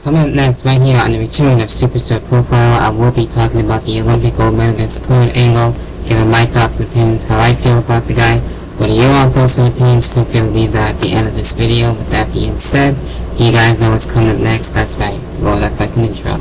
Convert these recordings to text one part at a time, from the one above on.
Coming up next, right here on the return of Superstar Profile, I will be talking about the Olympic gold medalist Kurt Angle, giving my thoughts and opinions, how I feel about the guy. What are your thoughts and opinions? Feel free to leave that at the end of this video. With that being said, you guys know what's coming up next. That's right, roll that fucking intro.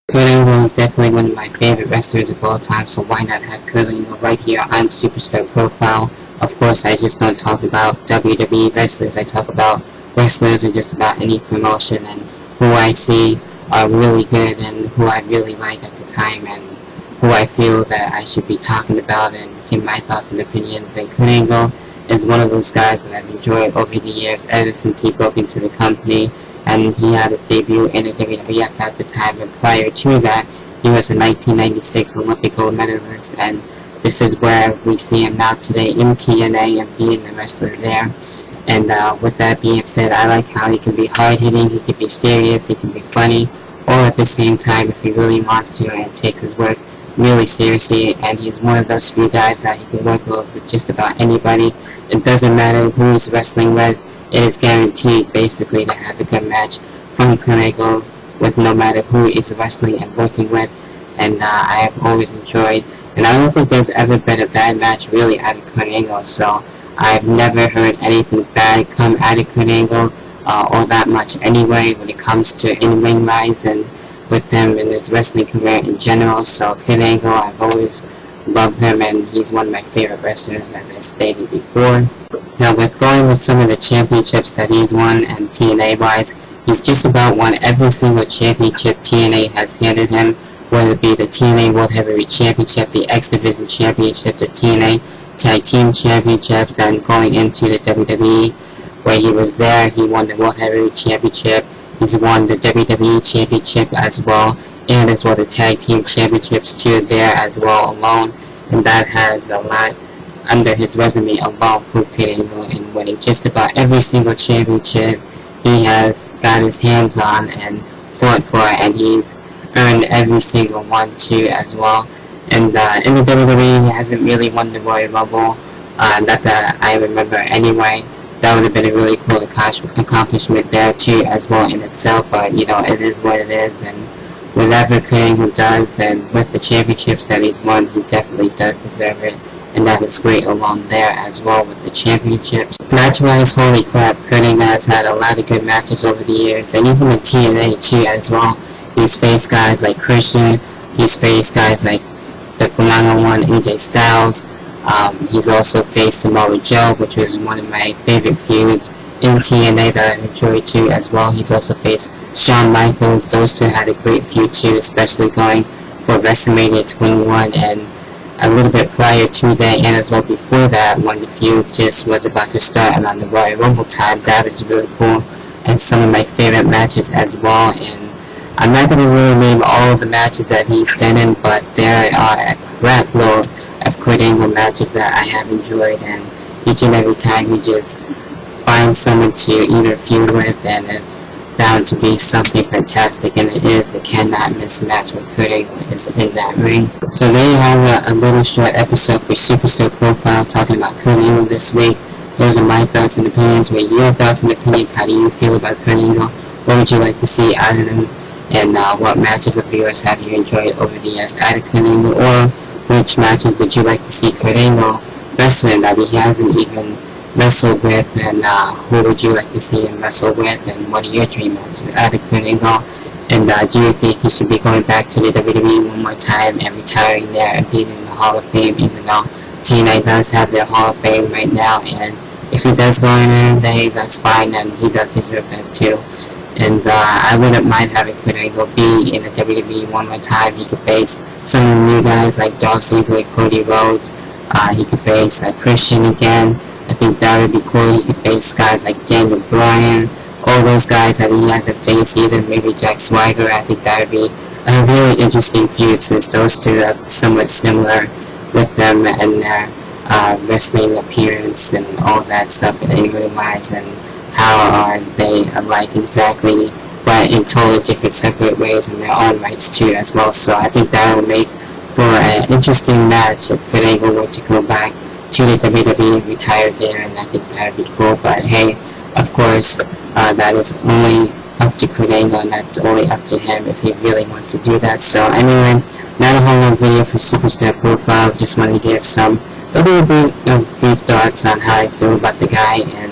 Kurt Angle is definitely one of my favorite wrestlers of all time, so why not have Kurt Angle right here on Superstar Profile. Of course, I just don't talk about WWE wrestlers, I talk about wrestlers in just about any promotion and who I see are really good and who I really like at the time and who I feel that I should be talking about and give my thoughts and opinions. And Kurt Angle is one of those guys that I've enjoyed over the years ever since he broke into the company. And he had his debut in the WWF at the time, and prior to that, he was a 1996 Olympic gold medalist, and this is where we see him now today in TNA and being the wrestler there. And with that being said, I like how he can be hard-hitting, he can be serious, he can be funny, all at the same time if he really wants to and takes his work really seriously. And he's one of those few guys that he can work with just about anybody. It doesn't matter who he's wrestling with. It is guaranteed, basically, to have a good match from Kurt Angle with no matter who is wrestling and working with. And I have always enjoyed, and I don't think there's ever been a bad match really out of Kurt Angle. So I've never heard anything bad come out of Kurt Angle all that much anyway when it comes to in-ring rise and with him in his wrestling career in general. So Kurt Angle, I've always loved him, and he's one of my favorite wrestlers, as I stated before. Now, with going with some of the championships that he's won and TNA-wise, he's just about won every single championship TNA has handed him, whether it be the TNA World Heavyweight Championship, the X Division Championship, the TNA Tag Team Championships, and going into the WWE, where he was there, he won the World Heavyweight Championship, he's won the WWE Championship as well, and as well the Tag Team Championships too there as well alone, and that has a lot under his resume alone for Kurt Angle in winning just about every single championship he has got his hands on and fought for, and he's earned every single one too as well. And in the WWE, he hasn't really won the Royal Rumble, not that I remember anyway. That would have been a really cool accomplishment there too as well in itself, but you know, it is what it is, and whatever Kurt Angle does and with the championships that he's won, he definitely does deserve it. And that is great along there as well with the championships. Match-wise, holy crap, Kurt Angle has had a lot of good matches over the years, and even in TNA too as well. He's faced guys like Christian, he's faced guys like the phenomenal one, AJ Styles. He's also faced Samoa Joe, which was one of my favorite feuds in TNA that I enjoyed too as well. He's also faced Shawn Michaels. Those two had a great feud too, especially going for WrestleMania 21 and a little bit prior to that, and as well before that, when the feud just was about to start around the Royal Rumble time. That was really cool, and some of my favorite matches as well. And I'm not going to really name all of the matches that he's been in, but there are a crap load of Kurt Angle matches that I have enjoyed, and each and every time he just finds someone to either feud with, and it's bound to be something fantastic, and it is a cannot miss match when Kurt Angle is in that ring. So there you have a little short episode for Superstar Profile talking about Kurt Angle this week. Those are my thoughts and opinions. What are your thoughts and opinions? How do you feel about Kurt Angle? What would you like to see out of him? And what matches of yours have you enjoyed over the years out of Kurt Angle? Or which matches would you like to see Kurt Angle wrestling that he hasn't even wrestle with, and who would you like to see him wrestle with, and what are your dream matches out of Kurt Angle? And do you think he should be going back to the WWE one more time and retiring there and being in the Hall of Fame, even though TNA does have their Hall of Fame right now? And if he does go in there, then that's fine, and he does deserve that too. And I wouldn't mind having Kurt Angle be in the WWE one more time. He could face some new guys like Dolph Ziggler, Cody Rhodes, He could face Christian again. I think that would be cool. He could face guys like Daniel Bryan, all those guys that he hasn't faced either. Maybe Jack Swagger. I think that would be a really interesting feud, since those two are somewhat similar with them and their wrestling appearance and all that stuff in wise, and how are they alike exactly, but in totally different separate ways in their own rights too as well. So I think that will make for an interesting match if Kurt Angle were to go back to the WWE, retired there, and I think that would be cool. But hey, of course, that is only up to Kurt Angle, and that's only up to him if he really wants to do that. So anyway, not a whole long video for Superstar Profile. Just wanted to give some a little bit of brief thoughts on how I feel about the guy and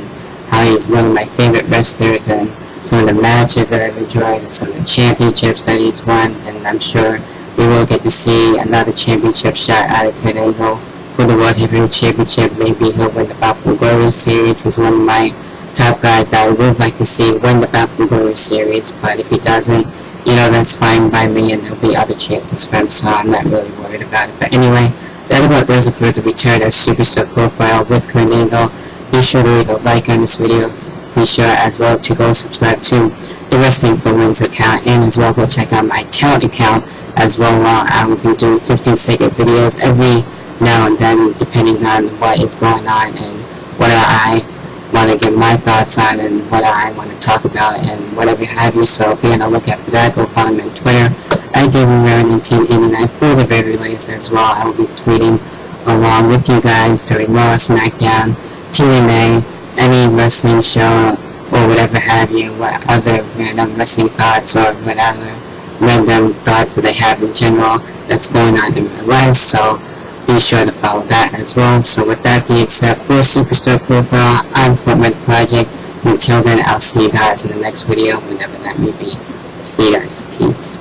how he's one of my favorite wrestlers, and some of the matches that I've enjoyed and some of the championships that he's won. And I'm sure we will get to see another championship shot out of Kurt Angle for the World Heavyweight Championship. Maybe he'll win the Bound for Glory Series. He's one of my top guys that I would like to see win the Bound for Glory Series, but if he doesn't, that's fine by me, and there'll be other chances for him, so I'm not really worried about it. But anyway, that about does it for the return of Superstar Profile with Kurt Angle. Be sure to leave a like on this video. Be sure as well to go subscribe to the Wrestling for Wins account, and as well go check out my talent account as well. I will be doing 15-second videos every now and then, depending on what is going on and what I want to give my thoughts on and what I want to talk about and whatever have you. So be on the lookout for that. Go follow me on Twitter at DavidMarron1989 for the very latest as well. I will be tweeting along with you guys during Raw, SmackDown, TNA, any wrestling show or whatever have you, what other random wrestling thoughts or whatever random thoughts that I have in general that's going on in my life. So be sure to follow that as well. So with that being said, for Superstar Profile, I'm Fortminorproject. Until then, I'll see you guys in the next video, whenever that may be. See you guys. Peace.